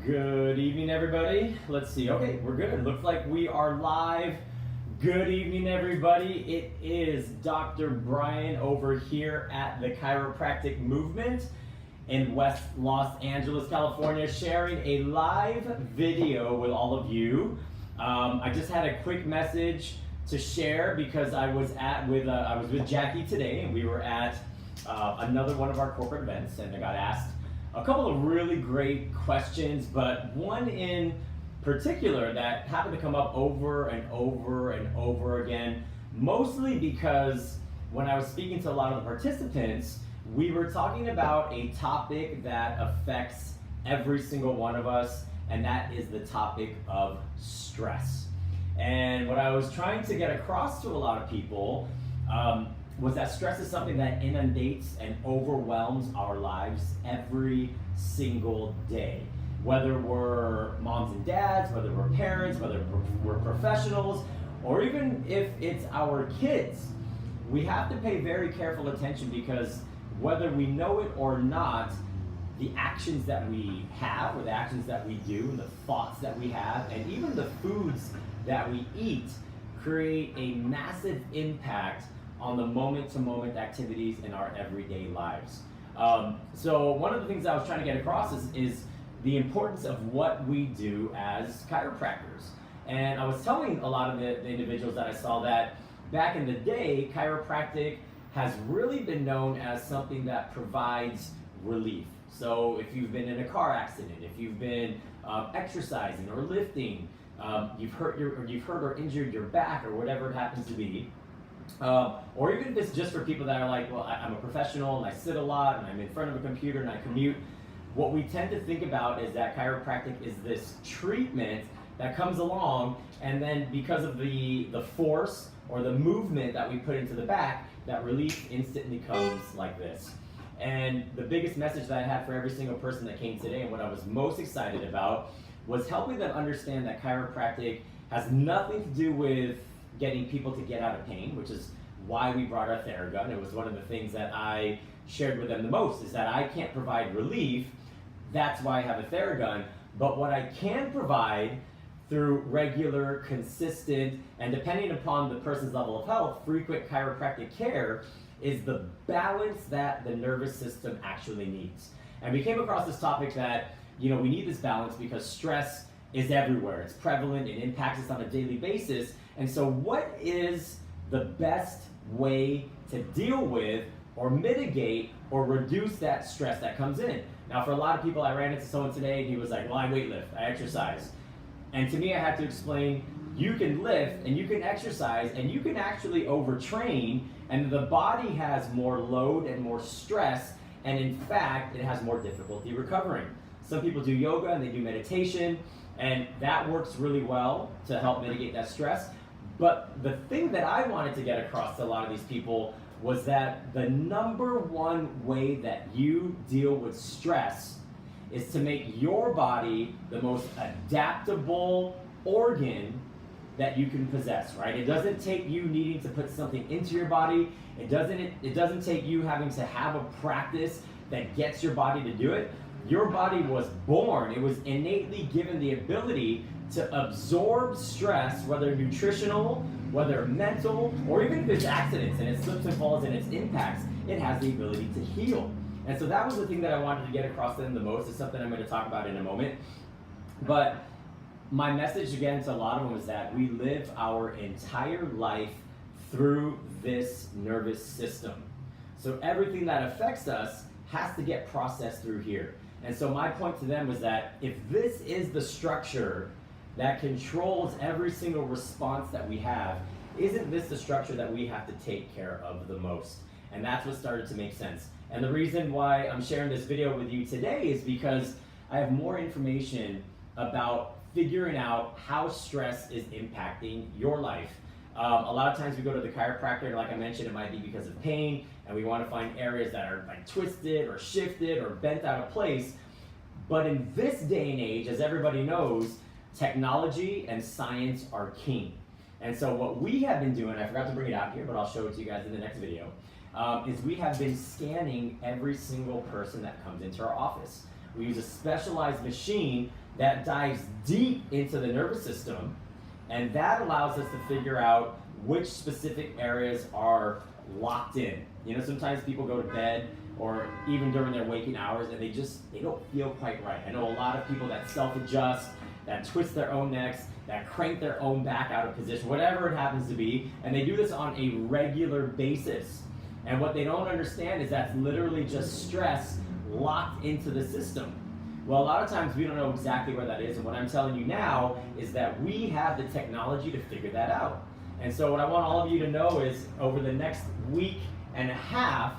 Good evening, everybody. Let's see. Okay, we're good. Looks like we are live. Good evening, everybody. It is Dr. Brian over here at the Chiropractic Movement in West Los Angeles, California, sharing a live video with all of you. I just had a quick message to share because I was with Jackie today, and we were at another one of our corporate events, and I got asked a couple of really great questions, but one in particular that happened to come up over and over and over again, mostly because when I was speaking to a lot of the participants, we were talking about a topic that affects every single one of us, and that is the topic of stress. And what I was trying to get across to a lot of people was that stress is something that inundates and overwhelms our lives every single day. Whether we're moms and dads, whether we're parents, whether we're professionals, or even if it's our kids, we have to pay very careful attention because whether we know it or not, the actions that we have or the actions that we do and the thoughts that we have and even the foods that we eat create a massive impact on the moment-to-moment activities in our everyday lives. So one of the things I was trying to get across is the importance of what we do as chiropractors. And I was telling a lot of the individuals that I saw that back in the day, chiropractic has really been known as something that provides relief. So if you've been in a car accident, if you've been exercising or lifting, you've hurt or injured your back or whatever it happens to be, or even if it's just for people that are like, well, I'm a professional and I sit a lot and I'm in front of a computer and I commute, what we tend to think about is that chiropractic is this treatment that comes along, and then because of the force or the movement that we put into the back, that relief instantly comes like this. And the biggest message that I had for every single person that came today, and what I was most excited about, was helping them understand that chiropractic has nothing to do with getting people to get out of pain, which is why we brought our Theragun. It was one of the things that I shared with them the most, is that I can't provide relief. That's why I have a Theragun. But what I can provide through regular, consistent, and depending upon the person's level of health, frequent chiropractic care is the balance that the nervous system actually needs. And we came across this topic that, we need this balance because stress is everywhere. It's prevalent, it impacts us on a daily basis. And so what is the best way to deal with or mitigate or reduce that stress that comes in? Now, for a lot of people, I ran into someone today and he was like, well, I weightlift, I exercise. And to me, I had to explain, you can lift and you can exercise and you can actually overtrain, and the body has more load and more stress, and in fact, it has more difficulty recovering. Some people do yoga and they do meditation, and that works really well to help mitigate that stress. But the thing that I wanted to get across to a lot of these people was that the number one way that you deal with stress is to make your body the most adaptable organ that you can possess, right? It doesn't take you needing to put something into your body. It doesn't take you having to have a practice that gets your body to do it. Your body was born, it was innately given the ability to absorb stress, whether nutritional, whether mental, or even if it's accidents and it slips and falls and it's impacts, it has the ability to heal. And so that was the thing that I wanted to get across to them the most. It's something I'm going to talk about in a moment. But my message again to a lot of them is that we live our entire life through this nervous system. So everything that affects us has to get processed through here. And so my point to them was that if this is the structure that controls every single response that we have, isn't this the structure that we have to take care of the most? And that's what started to make sense. And the reason why I'm sharing this video with you today is because I have more information about figuring out how stress is impacting your life. A lot of times we go to the chiropractor, and like I mentioned, it might be because of pain, and we want to find areas that are like twisted or shifted or bent out of place. But in this day and age, as everybody knows, technology and science are king. And so what we have been doing, I forgot to bring it out here, but I'll show it to you guys in the next video, is we have been scanning every single person that comes into our office. We use a specialized machine that dives deep into the nervous system, and that allows us to figure out which specific areas are locked in. You know, sometimes people go to bed or even during their waking hours and they don't feel quite right. I know a lot of people that self-adjust, that twist their own necks, that crank their own back out of position, whatever it happens to be, and they do this on a regular basis. And what they don't understand is that's literally just stress locked into the system. Well, a lot of times we don't know exactly where that is, and what I'm telling you now is that we have the technology to figure that out. And so what I want all of you to know is over the next week and a half,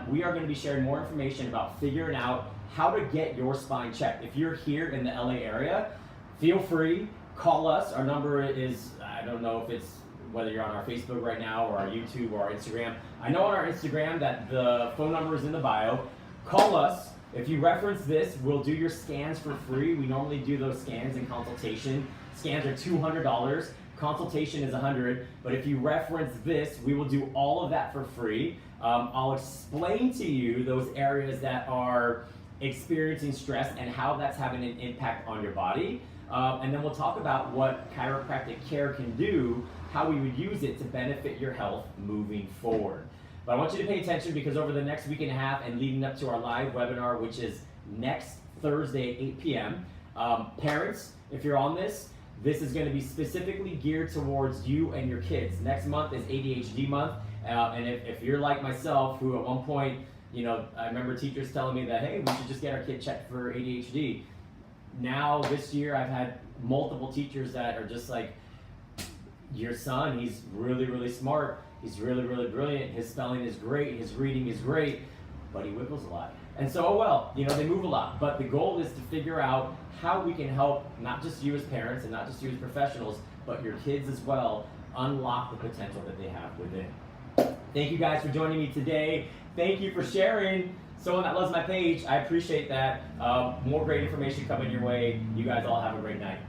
we are going to be sharing more information about figuring out how to get your spine checked. If you're here in the LA area, feel free, call us. Our number is, I don't know if it's whether you're on our Facebook right now or our YouTube or our Instagram. I know on our Instagram that the phone number is in the bio. Call us. If you reference this, we'll do your scans for free. We normally do those scans in consultation. Scans are $200. Consultation is $100. But if you reference this, we will do all of that for free. I'll explain to you those areas that are experiencing stress and how that's having an impact on your body. And then we'll talk about what chiropractic care can do, how we would use it to benefit your health moving forward. But I want you to pay attention because over the next week and a half and leading up to our live webinar, which is next Thursday at 8 p.m., parents, if you're on this, this is going to be specifically geared towards you and your kids. Next month is ADHD month, and if you're like myself, who at one point, you know, I remember teachers telling me that, hey, we should just get our kid checked for ADHD. Now, this year, I've had multiple teachers that are just like, your son, he's really, really smart. He's really, really brilliant. His spelling is great. His reading is great, but he wiggles a lot. And so, oh well, you know, they move a lot. But the goal is to figure out how we can help not just you as parents and not just you as professionals, but your kids as well, unlock the potential that they have within. Thank you guys for joining me today. Thank you for sharing. Someone that loves my page, I appreciate that. More great information coming your way. You guys all have a great night.